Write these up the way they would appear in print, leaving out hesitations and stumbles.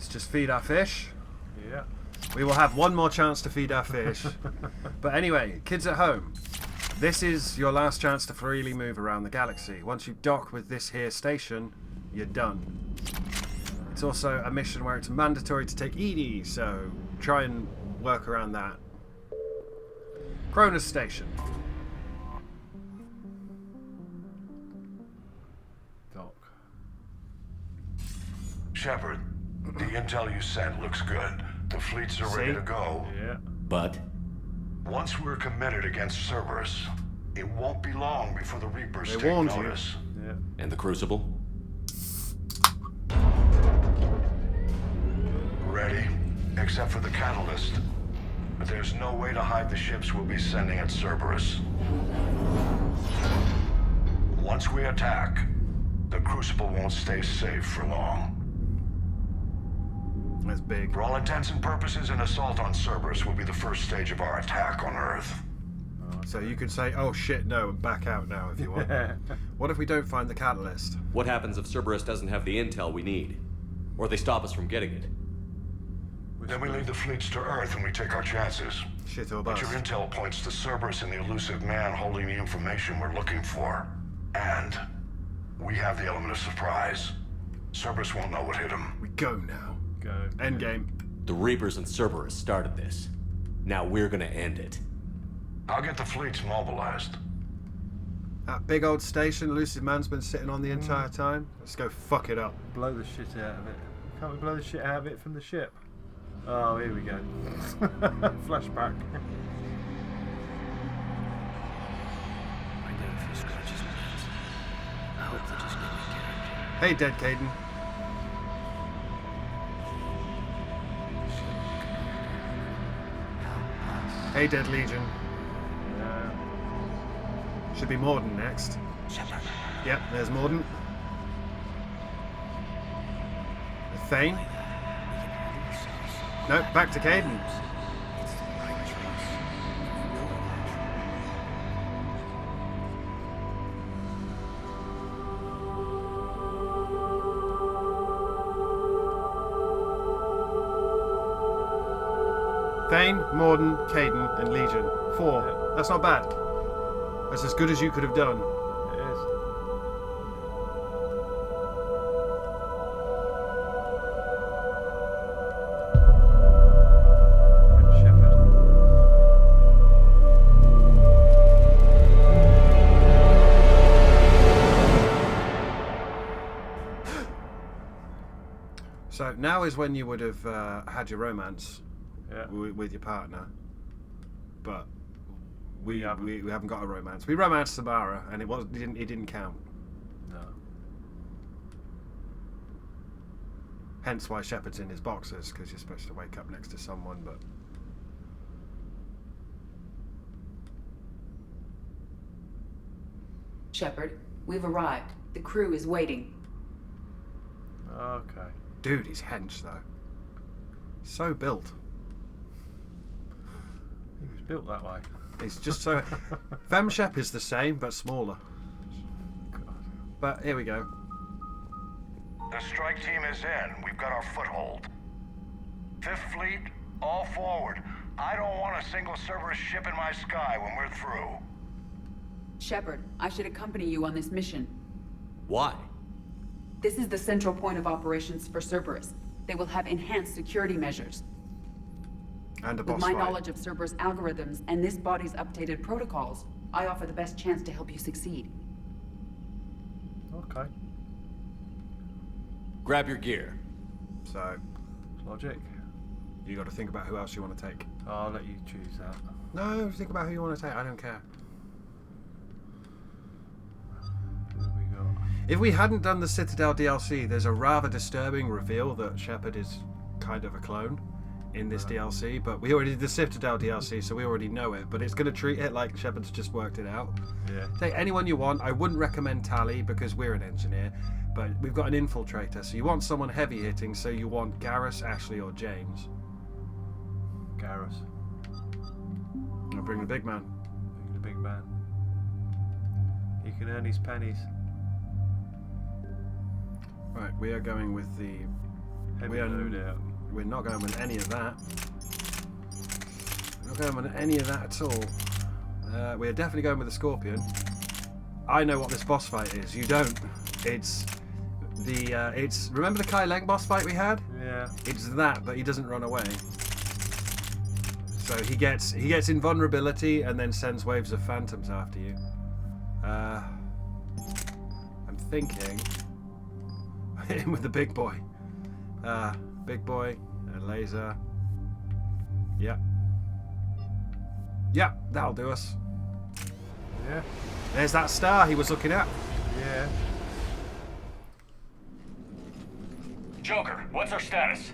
Let's just feed our fish. Yeah. We will have one more chance to feed our fish. But anyway, kids at home, this is your last chance to freely move around the galaxy. Once you dock with this here station, you're done. It's also a mission where it's mandatory to take ED, so try and work around that. Cronus Station. Doc. Shepard, the intel you sent looks good. The fleets are ready to go. Yeah. But Once we're committed against Cerberus, it won't be long before the Reapers They take warned you. notice. Yeah. and the Crucible? Ready, except for the catalyst. But there's no way to hide the ships we'll be sending at Cerberus. Once we attack, the Crucible won't stay safe for long. That's big. For all intents and purposes, an assault on Cerberus will be the first stage of our attack on Earth. So you could say, oh shit, no, and back out now if you want. What if we don't find the catalyst? What happens if Cerberus doesn't have the intel we need? Or they stop us from getting it? Then we leave the fleets to Earth and we take our chances. Shit or But bust. your intel points to Cerberus and the elusive man holding the information we're looking for. And we have the element of surprise. Cerberus won't know what hit him. We go now. Go. Endgame. The Reapers and Cerberus started this. Now we're gonna end it. I'll get the fleets mobilized. That big old station Elusive Man's been sitting on the entire time. Let's go fuck it up. Blow the shit out of it. Can't we blow the shit out of it from the ship? Oh, here we go. Flashback. Hey, Dead Caden. Hey, Dead Legion. Should be Morden next. Yep, there's Morden. Thane. No, back to Caden. Thane, Morden, Caden, and Legion. 4. That's not bad. That's as good as you could have done. It is. And Shepard. So now is when you would have had your romance Yeah. with your partner, but we haven't. haven't got a romance. We romanced Samara, and it didn't count. No. Hence why Shepard's in his boxers, because you're supposed to wake up next to someone, but Shepard, we've arrived. The crew is waiting. Okay. dude, he's hench though. So built. He was built that way. He's just so. Femshep is the same but smaller. But here we go. The strike team is in. We've got our foothold. Fifth Fleet, all forward. I don't want a single Cerberus ship in my sky when we're through. Shepard, I should accompany you on this mission. Why? This is the central point of operations for Cerberus. They will have enhanced security measures. And a With boss my fight. knowledge of Cerberus algorithms and this body's updated protocols, I offer the best chance to help you succeed. Okay. Grab your gear. So Logic. you got to think about who else you want to take. I'll let you choose that. No, think about who you want to take. I don't care. Who have we got? If we hadn't done the Citadel DLC, there's a rather disturbing reveal that Shepard is kind of a clone in this DLC, but we already did the Citadel DLC, so we already know it, but it's going to treat it like Shepard's just worked it out. Yeah. Take anyone you want. I wouldn't recommend Tally because we're an engineer, but we've got an infiltrator, so you want someone heavy hitting, so you want Garrus, Ashley, or James. Garrus. I'll bring the big man. Being the big man. He can earn his pennies. Right, we are going with the Heavy load out. We're not going with any of that. We're not going with any of that at all. We're definitely going with the Scorpion. I know what this boss fight is. You don't. It's the remember the Kai Leng boss fight we had? Yeah. It's that, but he doesn't run away. So he gets invulnerability and then sends waves of phantoms after you. I'm thinking hit him with the big boy. Big boy, a laser. Yep. Yep, that'll do us. Yeah. There's that star he was looking at. Yeah. Joker, what's our status?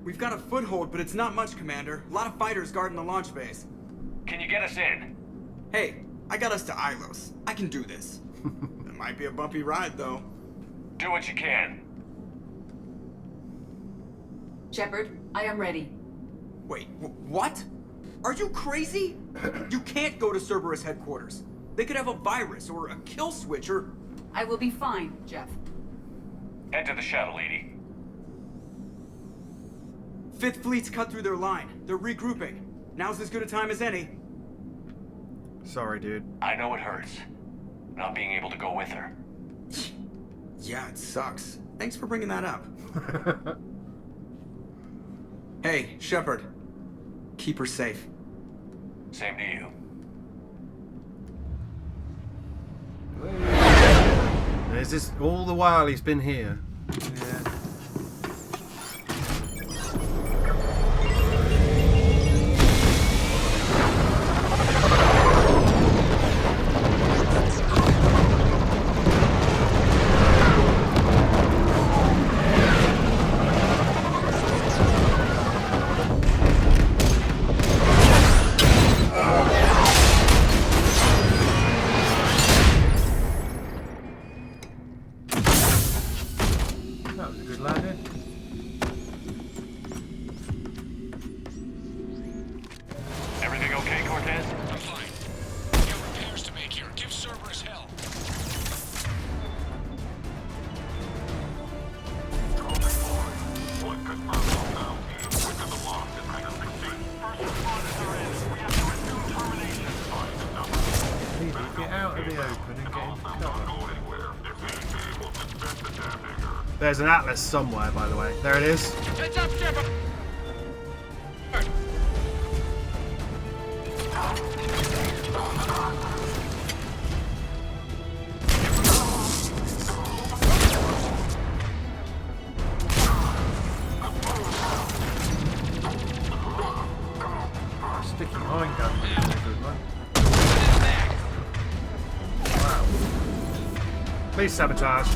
We've got a foothold, but it's not much, Commander. A lot of fighters guarding the launch base. Can you get us in? Hey, I got us to Ilos. I can do this. It might be a bumpy ride, though. Do what you can. Shepard, I am ready. Wait, what? Are you crazy? You can't go to Cerberus headquarters. They could have a virus or a kill switch or... I will be fine, Jeff. Head to the Shadow Lady. Fifth Fleet's cut through their line. They're regrouping. Now's as good a time as any. Sorry, dude. I know it hurts. Not being able to go with her. Yeah, it sucks. Thanks for bringing that up. Hey, Shepard. Keep her safe. Same to you. There's this all the while he's been here. Yeah. That was a good landing. Everything okay, Cortez? I'm fine. Got repairs to make here. Give Cerberus hell. Please get out of the open and get into cover. There's an Atlas somewhere, by the way. There it is. Heads up, Shepard! Sticky mine gun is a good one. Wow. Please sabotage.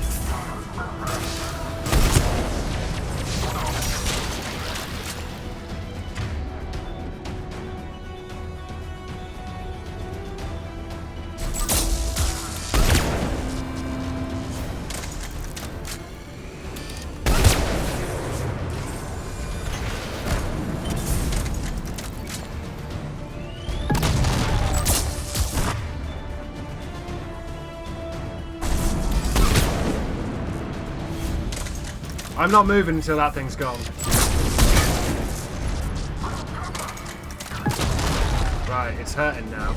I'm not moving until that thing's gone. Right, it's hurting now.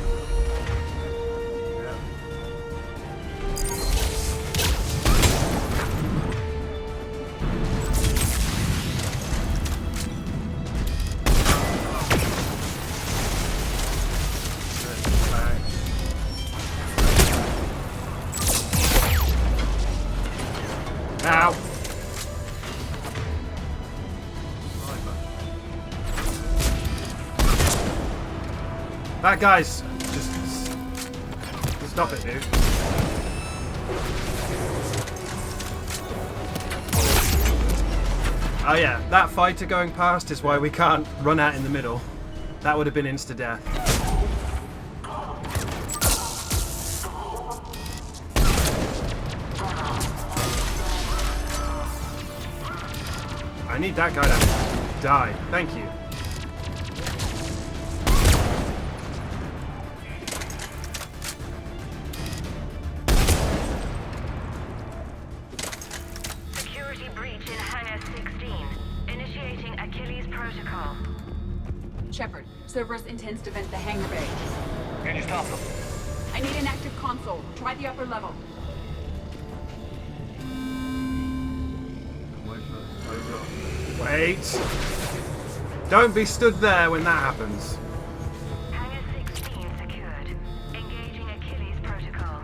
Ow! That guy's just stop it, dude. Oh yeah, that fighter going past is why we can't run out in the middle. That would have been insta-death. I need that guy to die. Thank you. Security breach in Hangar 16. Initiating Achilles Protocol. Shepard, Cerberus intends to vent the hangar bay. Can you stop them? I need an active console. Try the upper level. Wait for it. Wait. Don't be stood there when that happens. Hangar 16 secured. Engaging Achilles Protocol.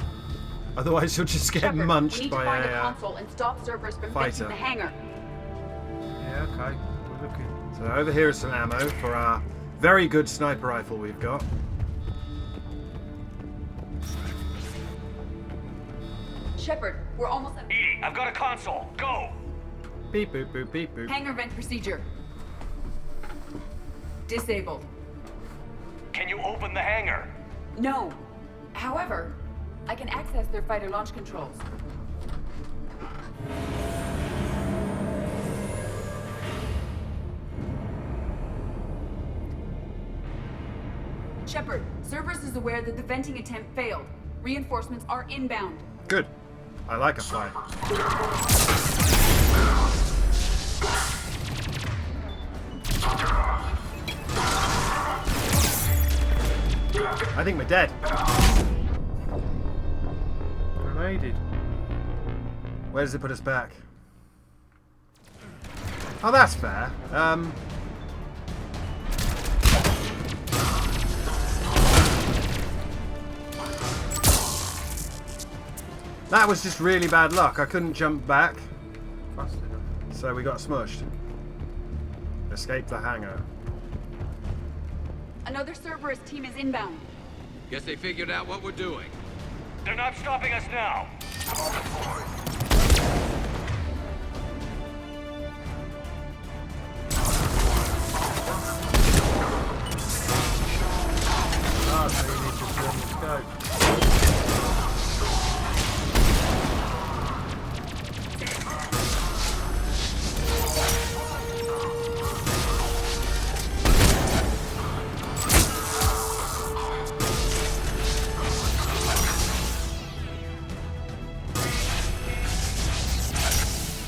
Otherwise, you'll just get Shepard, we munched need to by find a a. console and stop Cerberus from fighter. venting the hangar. Yeah, okay. We're looking. So over here is some ammo for our very good sniper rifle we've got. Shepard, we're almost at Edie, I've got a console. Go! Beep boop boop beep boop. hangar vent procedure. Disabled. Can you open the hangar? No. However, I can access their fighter launch controls. Shepard, Cerberus is aware that the venting attempt failed. Reinforcements are inbound. Good. I like a fight. I think we're dead. Grenaded. Where does it put us back? Oh, that's fair. That was just really bad luck. I couldn't jump back, Fast enough. so we got smushed. Escape the hangar. Another Cerberus team is inbound. Guess they figured out what we're doing. They're not stopping us now. Ah, so you need to turn the scope.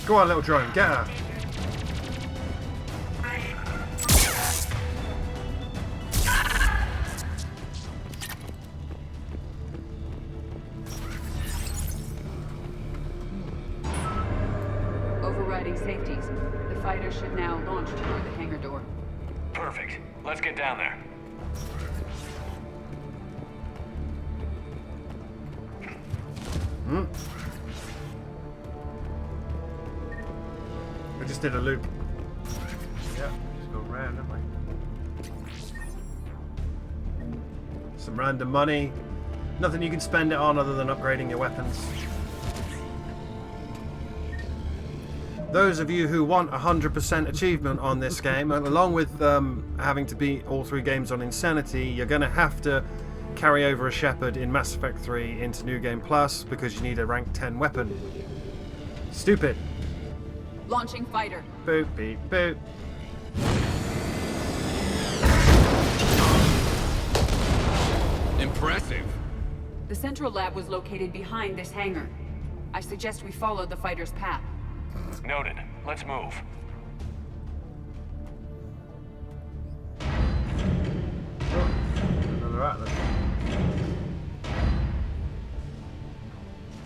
Go on, little drone, get her. Overriding safeties. The fighter should now launch toward the hangar door. Perfect. Let's get down there. We just did a loop. Yep, just go round, haven't we? Some random money. Nothing you can spend it on other than upgrading your weapons. Those of you who want 100% achievement on this game, along with having to beat all 3 games on Insanity, you're going to have to carry over a Shepard in Mass Effect 3 into New Game Plus because you need a rank 10 weapon. Stupid. Launching fighter. Boop, beep, boop. Impressive. The central lab was located behind this hangar. I suggest we follow the fighter's path. Noted. Let's move. Oh, another Atlas.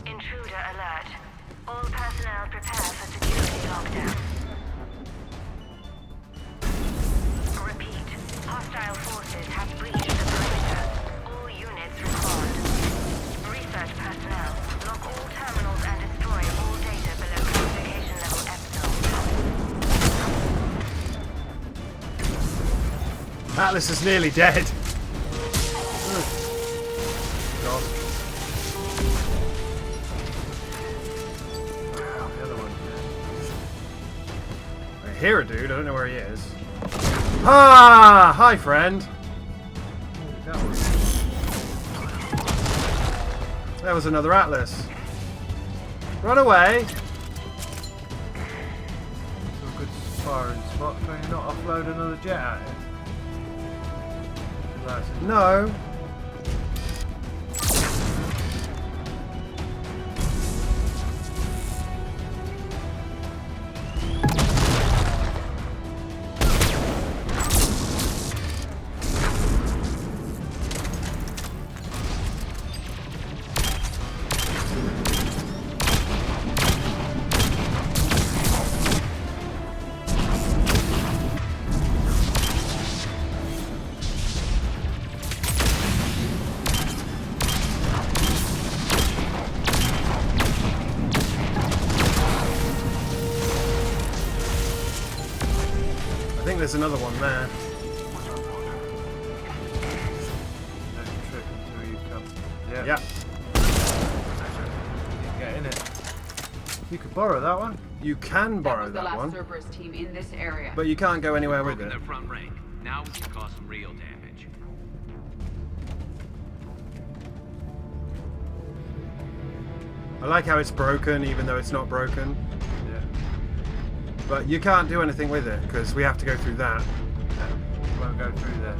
Intruder alert. All personnel prepare for security lockdown. Repeat. Hostile forces have breached the perimeter. All units respond. Research personnel. Lock all terminals and destroy all data below classification level Epsilon. Atlas is nearly dead. God. The other one's I hear a dude, I don't know where he is. Ah! Hi, friend. dead. That was There was another Atlas. Run away! a good firing spot. Can you not offload another jet at it? That's it. No. think there's another one there. No trip until you come. Yeah. Yeah. Get in it. You could borrow that one. You can borrow That was the that last one, Cerberus team in this area. but you can't go anywhere with Broken it. their front rank. Now we can cause some real damage. I like how it's broken, even though it's not broken. Yeah. But you can't do anything with it because we have to go through that. No, won't go through there.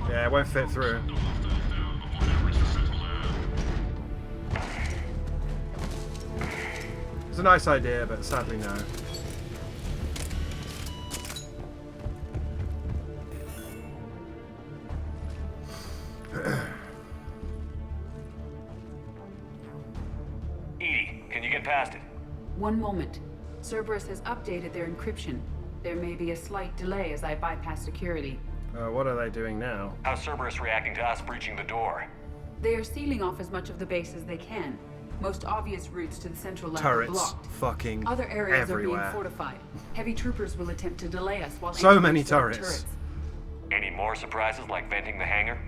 Yeah, it won't fit through. It's a nice idea, but sadly no. Edie, can you get past it? One moment. Cerberus has updated their encryption. There may be a slight delay as I bypass security. What are they doing now? How's Cerberus reacting to us breaching the door? They are sealing off as much of the base as they can. Most obvious routes to the central lab are Turrets blocked. fucking Other areas are everywhere. being fortified. Heavy troopers will attempt to delay us while So entering many store turrets. Any more surprises like venting the hangar?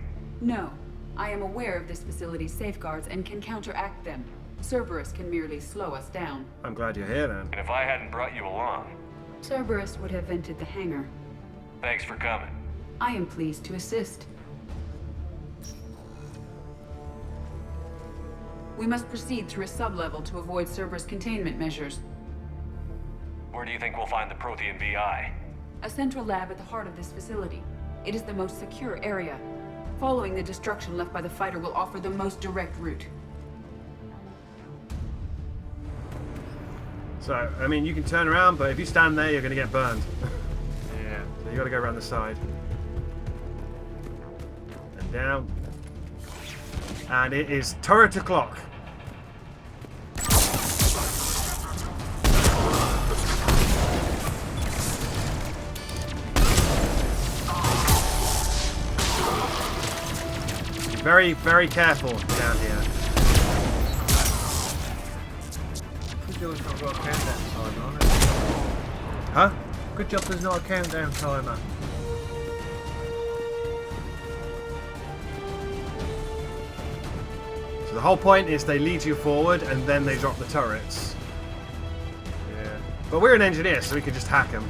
No. I am aware of this facility's safeguards and can counteract them. Cerberus can merely slow us down. I'm glad you're here then. And if I hadn't brought you along, Cerberus would have vented the hangar. thanks for coming. I am pleased to assist. We must proceed through a sub-level to avoid Cerberus containment measures. Where do you think we'll find the Prothean VI? A central lab at the heart of this facility. It is the most secure area. Following the destruction left by the fighter will offer the most direct route. So, I mean, you can turn around, but if you stand there, you're going to get burned. Yeah. So you got to go around the side. And down. And it is turret o'clock. Be very, very careful down here. Good job it's not got a countdown timer on it. Huh? Good job there's not a countdown timer. So the whole point is they lead you forward and then they drop the turrets. Yeah. But we're an engineer, so we can just hack them.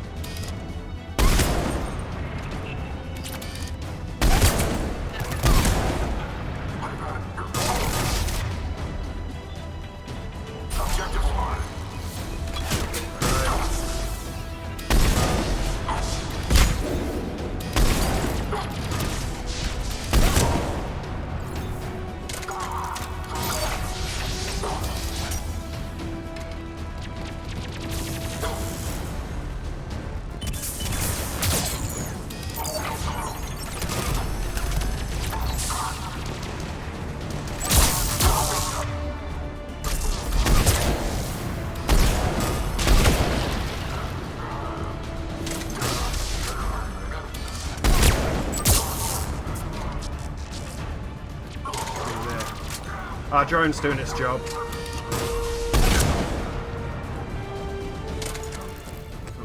Our drone's doing its job. So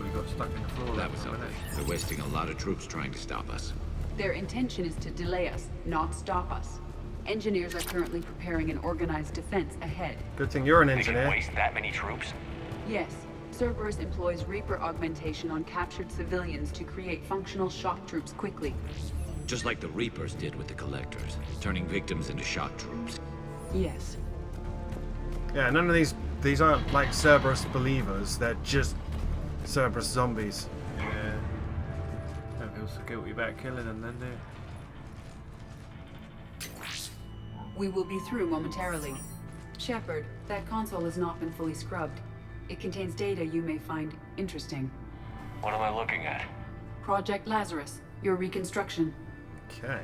we got stuck in the floor. That was something. They're wasting a lot of troops trying to stop us. Their intention is to delay us, not stop us. Engineers are currently preparing an organized defense ahead. Good thing you're an They can engineer. waste that many troops? Yes, Cerberus employs Reaper augmentation on captured civilians to create functional shock troops quickly. Just like the Reapers did with the Collectors, turning victims into shock troops. Yes. Yeah, none of these aren't like Cerberus believers. They're just Cerberus zombies. Yeah. Don't feel so guilty about killing them then, do you? We will be through momentarily. Shepard, that console has not been fully scrubbed. It contains data you may find interesting. What am I looking at? Project Lazarus, your reconstruction. Okay.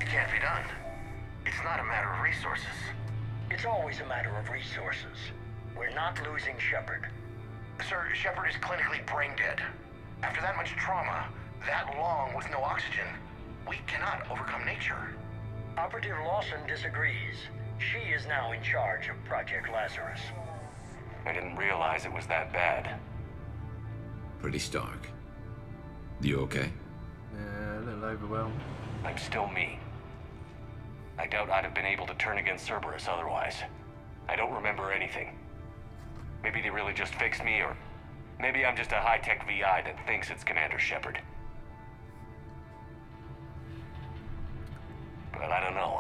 It can't be done. It's not a matter of resources. It's always a matter of resources. We're not losing Shepard. The Sir, Shepard is clinically brain dead. After that much trauma, that long with no oxygen, we cannot overcome nature. Operative Lawson disagrees. She is now in charge of Project Lazarus. I didn't realize it was that bad. Pretty stark. You okay? Yeah, a little overwhelmed. I'm still me. I doubt I'd have been able to turn against Cerberus otherwise. I don't remember anything. Maybe they really just fixed me, or maybe I'm just a high-tech VI that thinks it's Commander Shepard. But I don't know,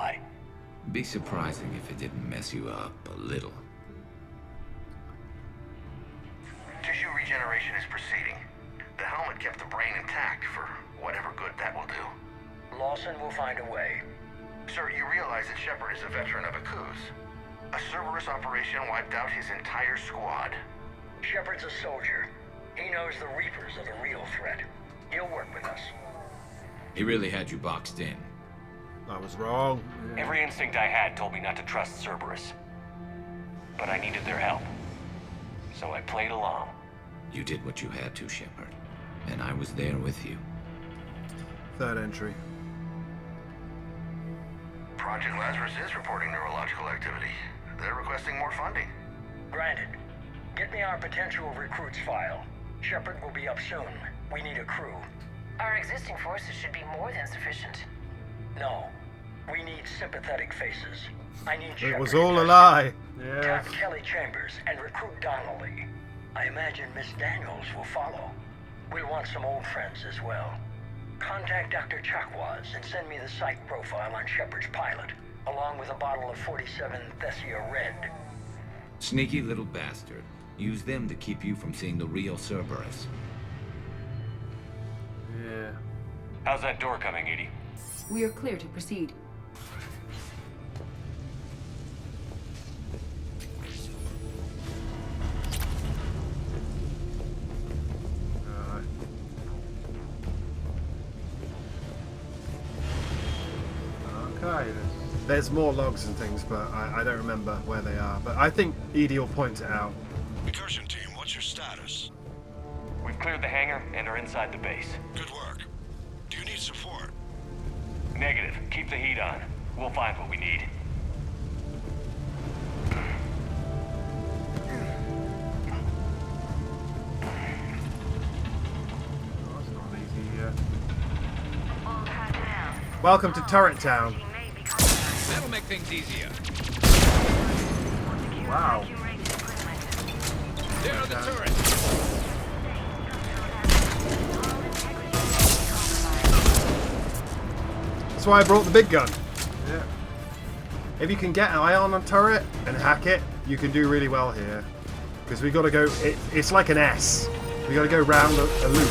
Be surprising if it didn't mess you up a little. Tissue regeneration is proceeding. The helmet kept the brain intact for whatever good that will do. Lawson will find a way. Sir, you realize that Shepard is a veteran of a coup. A Cerberus operation wiped out his entire squad. Shepard's a soldier. He knows the Reapers are the real threat. He'll work with us. He really had you boxed in. I was wrong. Every instinct I had told me not to trust Cerberus. But I needed their help. So I played along. You did what you had to, Shepard. And I was there with you. Third entry. Project Lazarus is reporting neurological activity. They're requesting more funding. Granted. Get me our potential recruits file. Shepard will be up soon. We need a crew. Our existing forces should be more than sufficient. No. We need sympathetic faces. I need It Shepard was to all a test lie. Yeah. Tap Kelly Chambers and recruit Donnelly. I imagine Miss Daniels will follow. We'll want some old friends as well. Contact Dr. Chakwas and send me the psych profile on Shepard's pilot, along with a bottle of 47 Thessia Red. Sneaky little bastard. Use them to keep you from seeing the real Cerberus. Yeah. How's that door coming, Edie? We are clear to proceed. Okay then. There's more logs and things, but I don't remember where they are. But I think Edie will point it out. Recursion team, what's your status? We've cleared the hangar and are inside the base. Good work. Do you need support? Negative. Keep the heat on. We'll find what we need. Oh, that's not an easy. All personnel. Welcome to Turret Town. She may be compromised. That'll make things easier. Wow. Accumulated equipment. There are the turrets. That's why I brought the big gun. Yeah. If you can get an eye on a turret and hack it, you can do really well here. Because we got to go. It's like an S. We got to go round a loop.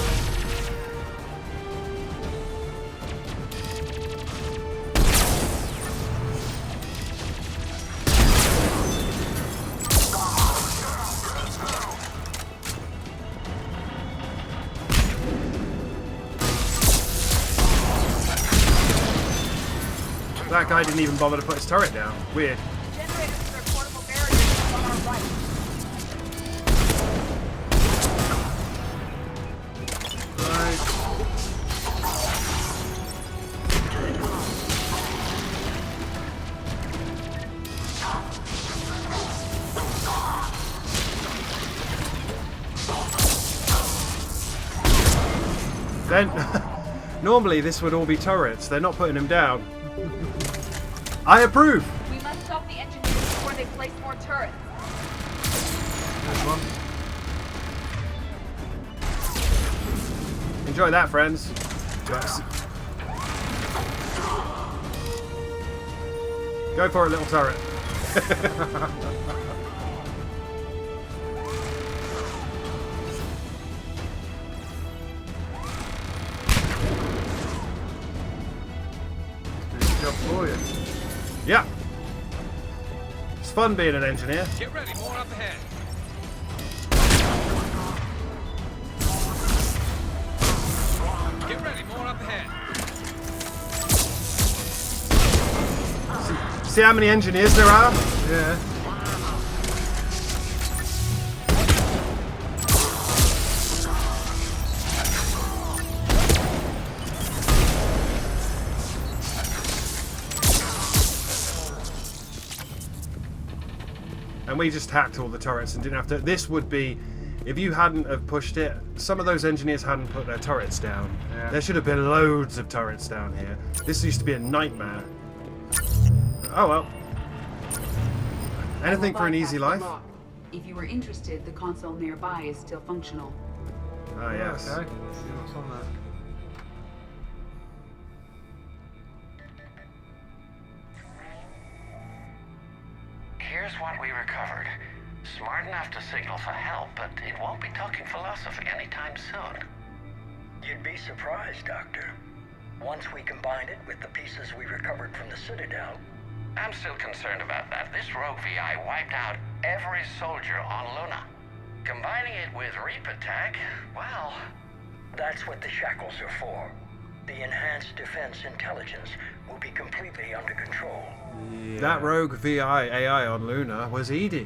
That guy didn't even bother to put his turret down. Weird. Generators for portable barriers on our right. Then, normally this would all be turrets. They're not putting them down. I approve. We must stop the engineers before they place more turrets. There's one. Enjoy that, friends. Yes. Go for a little turret. Good job for you. Yeah. It's fun being an engineer. Get ready, more up ahead. Get ready, more up ahead. See how many engineers there are? Yeah. And we just hacked all the turrets and didn't have to. This would be, if you hadn't have pushed it, some of those engineers hadn't put their turrets down. Yeah. There should have been loads of turrets down here. This used to be a nightmare. Oh well. Anything for an easy life? If you were interested, the console nearby is still functional. Ah, yes. Okay, let's see what's on there. Here's what we recovered. Smart enough to signal for help, but it won't be talking philosophy anytime soon. You'd be surprised, Doctor. Once we combine it with the pieces we recovered from the Citadel. I'm still concerned about that. This rogue VI wiped out every soldier on Luna. Combining it with Reaper tech, well... That's what the shackles are for. The enhanced defense intelligence will be completely under control. Yeah. That rogue VI AI on Luna was Edie.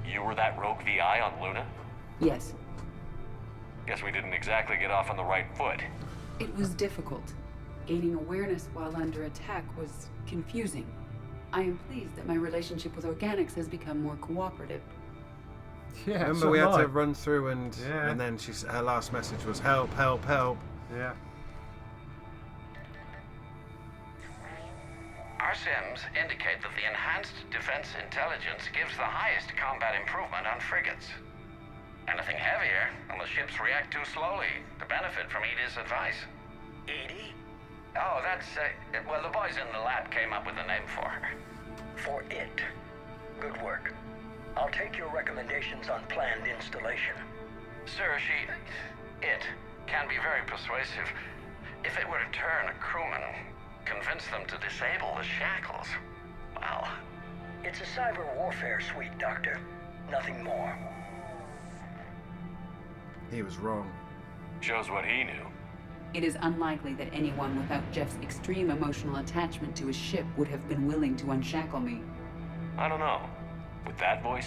You were that rogue VI on Luna? Yes. Guess we didn't exactly get off on the right foot. It was difficult. Gaining awareness while under attack was confusing. I am pleased that my relationship with Organics has become more cooperative. Yeah, Remember so we had am I. to run through and then her last message was help, help, help. Yeah. Our sims indicate that the enhanced defense intelligence gives the highest combat improvement on frigates. Anything heavier, and the ships react too slowly to benefit from Edie's advice. Edie? Oh, that's, well, the boys in the lab came up with a name for her. For it. Good work. I'll take your recommendations on planned installation. Sir, it can be very persuasive. If it were to turn a crewman, convince them to disable the shackles, well... It's a cyber warfare suite, Doctor. Nothing more. He was wrong. Shows what he knew. It is unlikely that anyone without Jeff's extreme emotional attachment to his ship would have been willing to unshackle me. I don't know. With that voice?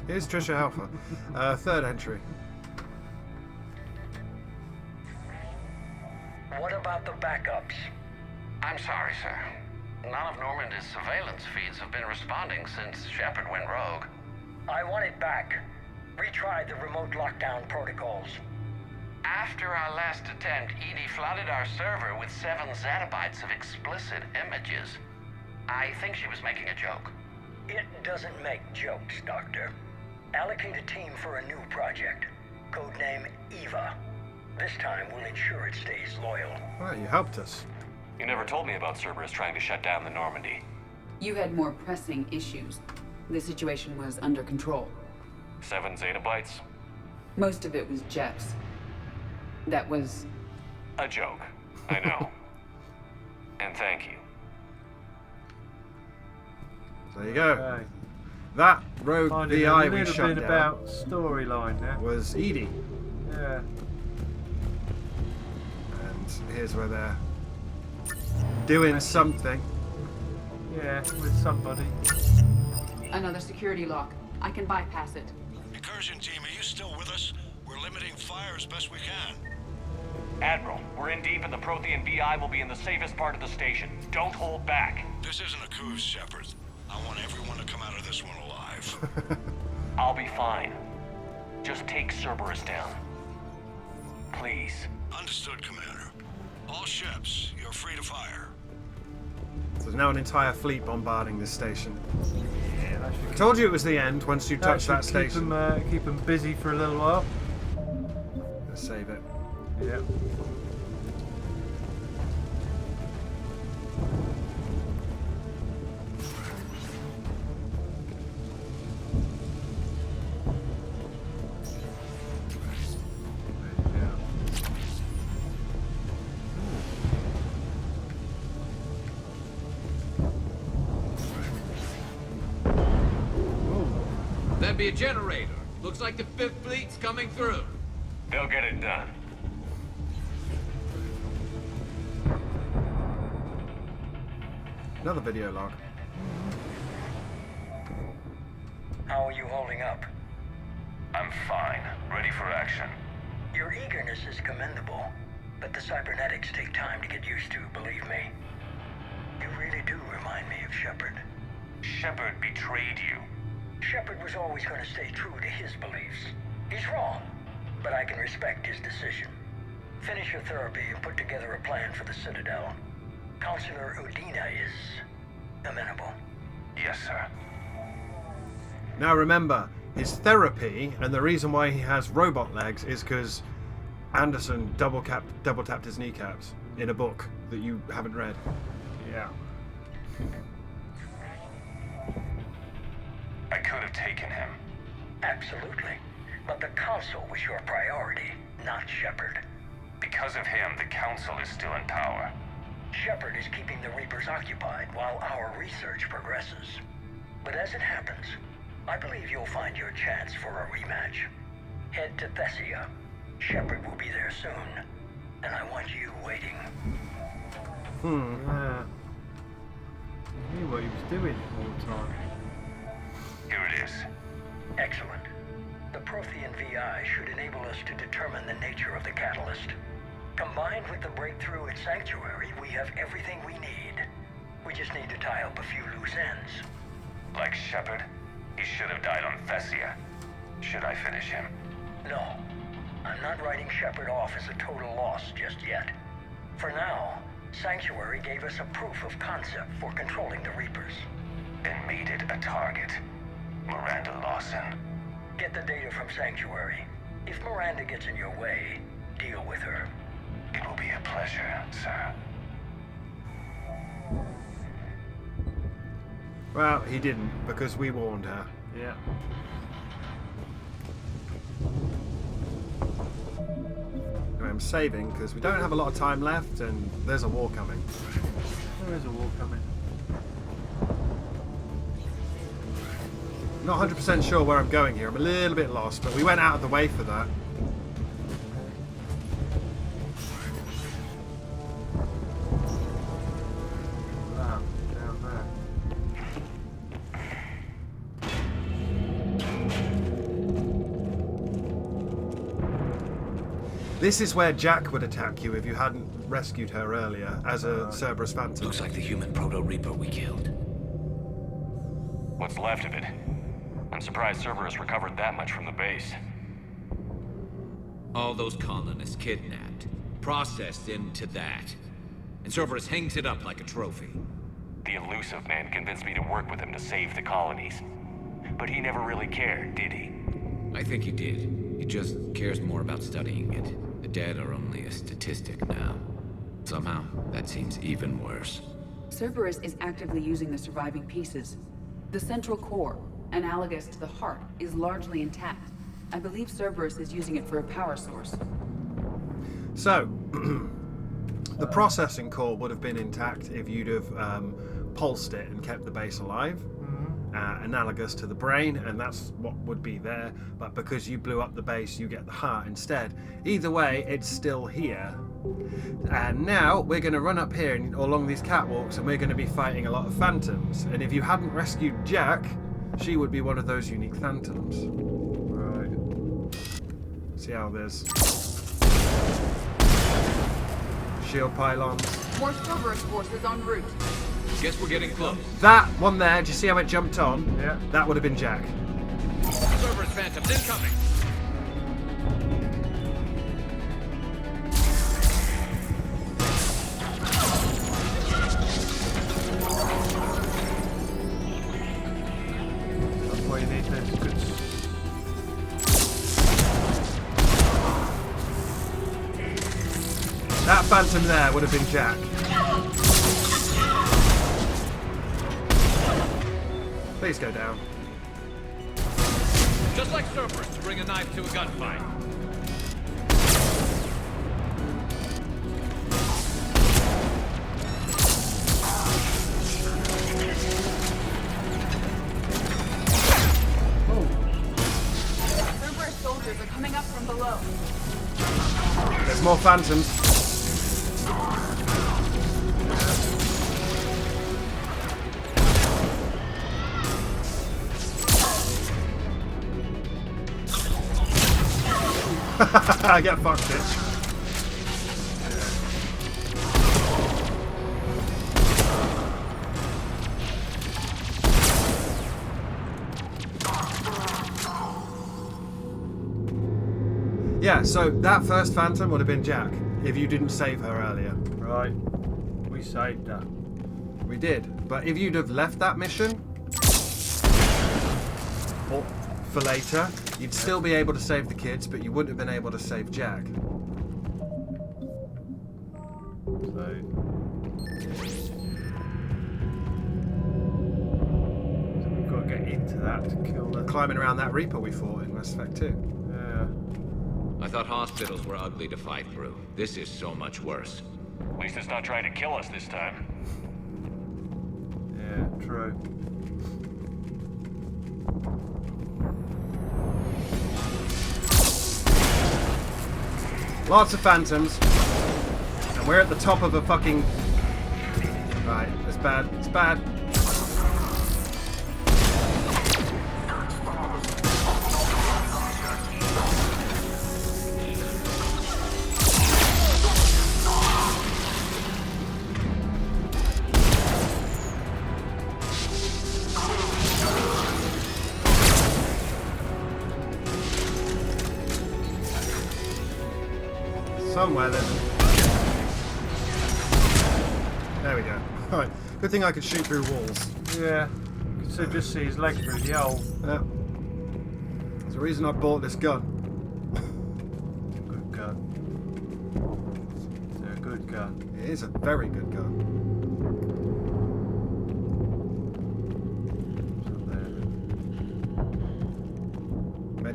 Here's Trisha Alpha. Third entry. What about the backups? I'm sorry, sir. None of Normandy's surveillance feeds have been responding since Shepard went rogue. I want it back. Retry the remote lockdown protocols. After our last attempt, Edie flooded our server with 7 zettabytes of explicit images. I think she was making a joke. It doesn't make jokes, Doctor. Allocate a team for a new project. Codename Eva. This time we'll ensure it stays loyal. Well, you helped us. You never told me about Cerberus trying to shut down the Normandy. You had more pressing issues. The situation was under control. 7 zettabytes? Most of it was Jeff's. That was... a joke. I know. And thank you. There you go. Okay. That rogue Finding VI a we little shut bit down about storyline now. was Edie. Yeah. And here's where they're doing something. Yeah, with somebody. Another security lock. I can bypass it. Incursion team, are you still with us? We're limiting fire as best we can. Admiral, we're in deep and the Prothean VI will be in the safest part of the station. Don't hold back. This isn't a coup, Shepard. I want everyone to come out of this one alive. I'll be fine. Just take Cerberus down. Please. Understood, Commander. All ships, you're free to fire. So there's now an entire fleet bombarding this station. Yeah, that should I told you it was the end once you touched that station. Keep them busy for a little while. Let's save it. Yeah. That'd be a generator. Looks like the 5th Fleet's coming through. They'll get it done. Another video log. How are you holding up? I'm fine. Ready for action. Your eagerness is commendable, but the cybernetics take time to get used to, believe me. You really do remind me of Shepard. Shepard betrayed you. Shepard was always going to stay true to his beliefs. He's wrong, but I can respect his decision. Finish your therapy and put together a plan for the Citadel. Counselor Udina is amenable. Yes, sir. Now remember, his therapy and the reason why he has robot legs is because Anderson double tapped his kneecaps in a book that you haven't read. Yeah. I could have taken him. Absolutely. But the Council was your priority, not Shepard. Because of him, the Council is still in power. Shepard is keeping the Reapers occupied while our research progresses. But as it happens, I believe you'll find your chance for a rematch. Head to Thessia. Shepard will be there soon, and I want you waiting. Yeah. He knew what he was doing all the time. Here it is. Excellent. The Prothean VI should enable us to determine the nature of the catalyst. Combined with the breakthrough at Sanctuary, we have everything we need. We just need to tie up a few loose ends. Like Shepard, he should have died on Thessia. Should I finish him? No. I'm not writing Shepard off as a total loss just yet. For now, Sanctuary gave us a proof of concept for controlling the Reapers. Then made it a target. Miranda Lawson. Get the data from Sanctuary. If Miranda gets in your way, deal with her. It will be a pleasure, sir. Well, he didn't, because we warned her. Yeah. Anyway, I'm saving, because we don't have a lot of time left, and there's a war coming. There is a war coming. Not 100% sure where I'm going here. I'm a little bit lost, but we went out of the way for that. Down there. This is where Jack would attack you if you hadn't rescued her earlier as a Cerberus Phantom. Looks like the human Proto-Reaper we killed. What's left of it? I'm surprised Cerberus recovered that much from the base. All those colonists kidnapped, processed into that. And Cerberus hangs it up like a trophy. The elusive man convinced me to work with him to save the colonies. But he never really cared, did he? I think he did. He just cares more about studying it. The dead are only a statistic now. Somehow, that seems even worse. Cerberus is actively using the surviving pieces. The central core, analogous to the heart, is largely intact. I believe Cerberus is using it for a power source. So, the processing core would have been intact if you'd have pulsed it and kept the base alive. Analogous to the brain, and that's what would be there, but because you blew up the base, you get the heart instead. Either way, it's still here. And now we're going to run up here and along these catwalks, and we're going to be fighting a lot of phantoms. And if you hadn't rescued Jack, she would be one of those unique phantoms. Right. See how there's shield pylons. More Cerberus forces en route. Guess we're getting close. That one there, do you see how it jumped on? Yeah. That would have been Jack. Cerberus Phantoms incoming! That's why you need those good. That phantom there would have been Jack. Please go down. Just like Cerberus to bring a knife to a gunfight. Cerberus soldiers are coming up from below. There's more phantoms. Get fucked, bitch. Yeah, so that first Phantom would have been Jack if you didn't save her earlier. Right. We saved her. We did, but if you'd have left that mission or for later, you'd still be able to save the kids, but you wouldn't have been able to save Jack. So we've got to get into that to kill them. Climbing around that Reaper we fought in Mass Effect 2. Yeah. I thought hospitals were ugly to fight through. This is so much worse. At least it's not trying to kill us this time. Yeah, true. Lots of Phantoms. And we're at the top of a fucking... Right, it's bad. It's bad. Somewhere there's... There we go. Alright, good thing I could shoot through walls. Yeah. You can still just see his leg through the hole. Yeah. There's a reason I bought this gun. Good gun. It's a good gun. It is a very good gun. What's up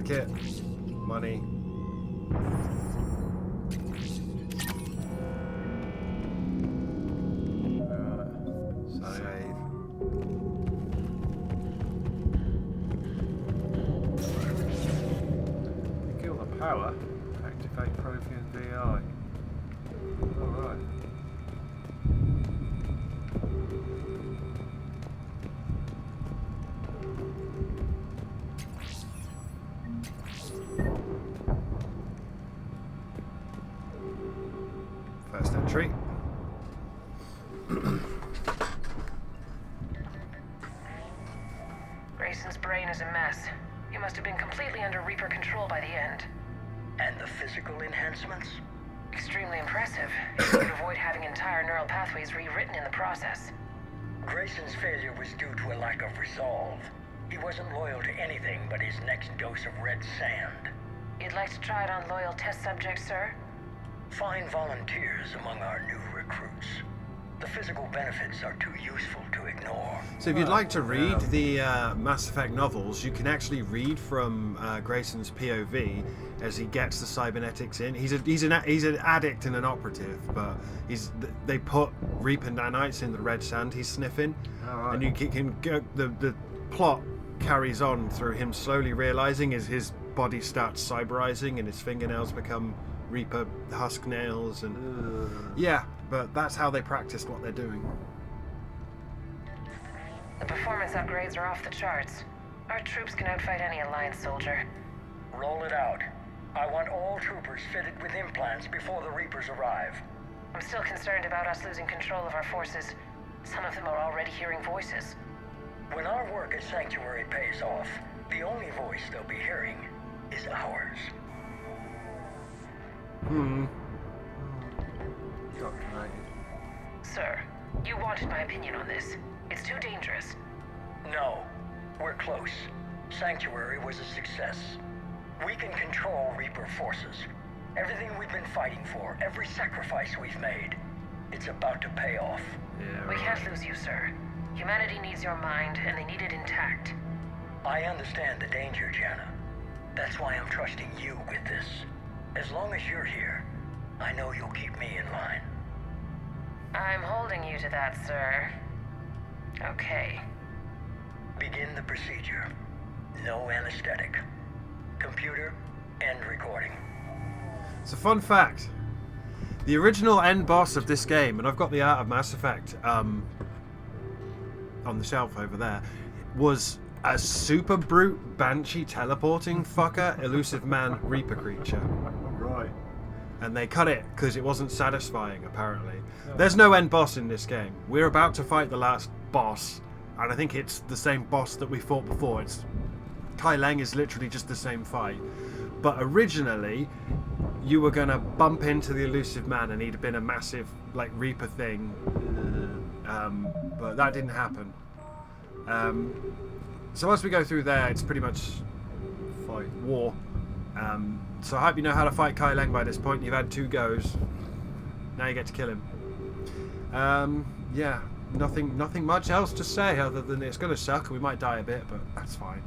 there? Medkit. Money. Save. Kill the power. Activate Prothean VI. Alright. First entry. Grayson's brain is a mess. You must have been completely under Reaper control by the end. And the physical enhancements? Extremely impressive. You could avoid having entire neural pathways rewritten in the process. Grayson's failure was due to a lack of resolve. He wasn't loyal to anything but his next dose of red sand. You'd like to try it on loyal test subjects, sir? Find volunteers among our new recruits. The physical benefits are too useful to ignore. So if you'd like to read the Mass Effect novels, you can actually read from Grayson's POV as he gets the cybernetics in. He's an addict and an operative, but they put Reaper nanites in the red sand he's sniffing, and you can go, the plot carries on through him slowly realizing as his body starts cyberizing and his fingernails become Reaper husk nails, and yeah, but that's how they practiced what they're doing. The performance upgrades are off the charts. Our troops can outfight any Alliance soldier. Roll it out. I want all troopers fitted with implants before the Reapers arrive. I'm still concerned about us losing control of our forces. Some of them are already hearing voices. When our work at Sanctuary pays off, the only voice they'll be hearing is ours. Sir, you wanted my opinion on this. It's too dangerous. No, we're close. Sanctuary was a success. We can control Reaper forces. Everything we've been fighting for, every sacrifice we've made, it's about to pay off. We can't lose you, sir. Humanity needs your mind, and they need it intact. I understand the danger, Jana. That's why I'm trusting you with this. As long as you're here, I know you'll keep me in line. I'm holding you to that, sir. Okay. Begin the procedure. No anesthetic. Computer, end recording. It's a fun fact. The original end boss of this game, and I've got the Art of Mass Effect on the shelf over there, was a super brute banshee teleporting fucker, elusive man Reaper creature. Right. And they cut it because it wasn't satisfying, apparently. There's no end boss in this game. We're about to fight the last boss, and I think it's the same boss that we fought before. Kai Leng is literally just the same fight. But originally, you were gonna bump into the elusive man, and he'd have been a massive like Reaper thing. But that didn't happen. So once we go through there, it's pretty much fight war. So I hope you know how to fight Kai Leng by this point. You've had 2 goes. Now you get to kill him. Yeah, nothing much else to say other than it's going to suck. We might die a bit, but that's fine.